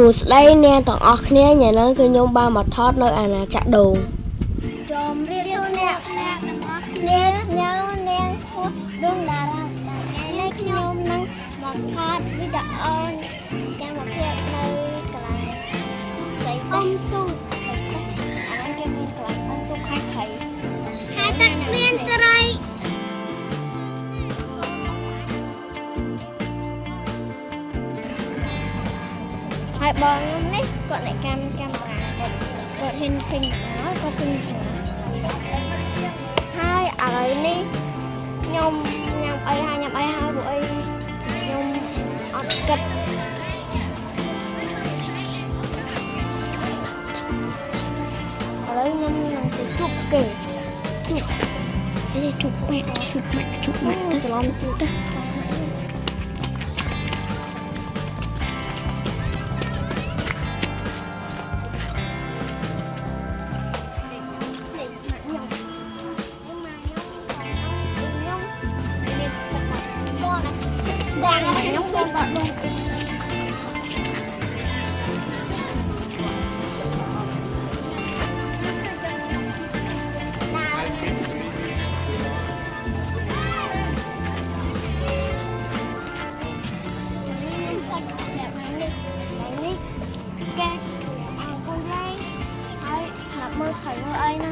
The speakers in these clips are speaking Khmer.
ួស្ដីអ្នកទាំងអស់គ្នាញ៉ាំហ្នឹងគឺខ្ញុំបានមកថតនៅអាណាចក្រដូងជំរាបសួរអ្នកទាំងអស់គ្នាខ្ញុំនាងឈ្មោះដួងតារាថ្ងៃនេះខ្ញុំនឹងមកថតវីដេអូទាំងមួយទៀតនៅកន្លែងស្រីអ៊ំទូចអានេះគេមានកន្លែងអ៊ំទូចខេត្តព្រៃខេត្តទឹកមានត្រីហើយបងនេះគាត់អ្នកកាមេរ៉ាគាត់ហ៊ានពេញមកគាត់ពេញហើយឥឡូវនេះខ្ញុំញ៉ាំអីហើយព្រោះអីខ្ញុំអត់គិតឥឡូវខ្ញុំនឹងទៅជួបគេជួបម៉ាក់ទៅច្រឡំជួបទៅខ្ញុំឃើញបាត់luôn mơ thầy mơ ai nè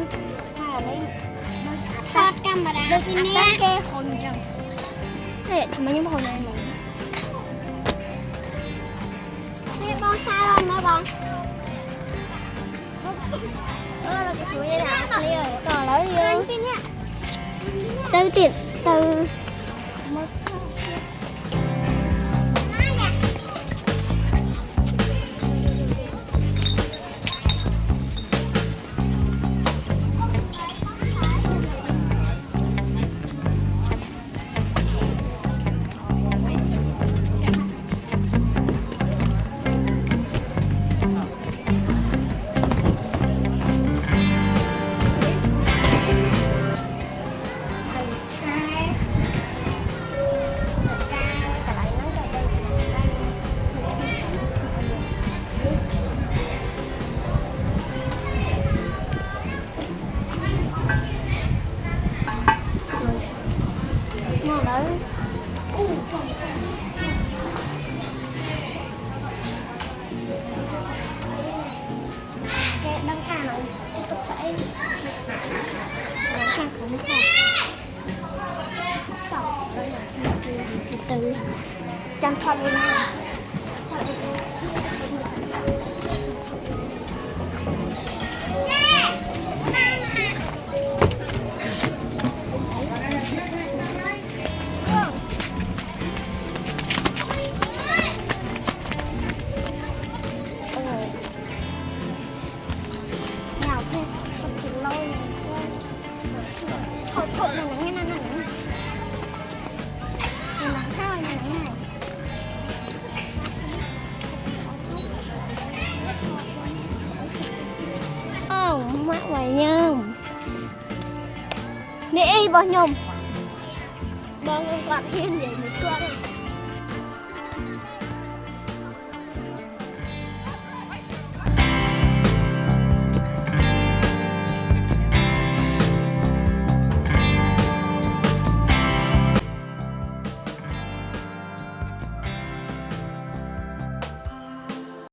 mà đây shot camera được cái nè cái hồn chẳng thế thì mấy hồn này mà nè bong sao rồi mà bong là cái chuối này nè còn lấy đi từ tiền từ từ trăm thon lên mắt ngoài nhôm nè bao nhôm bao con hiên vậy một con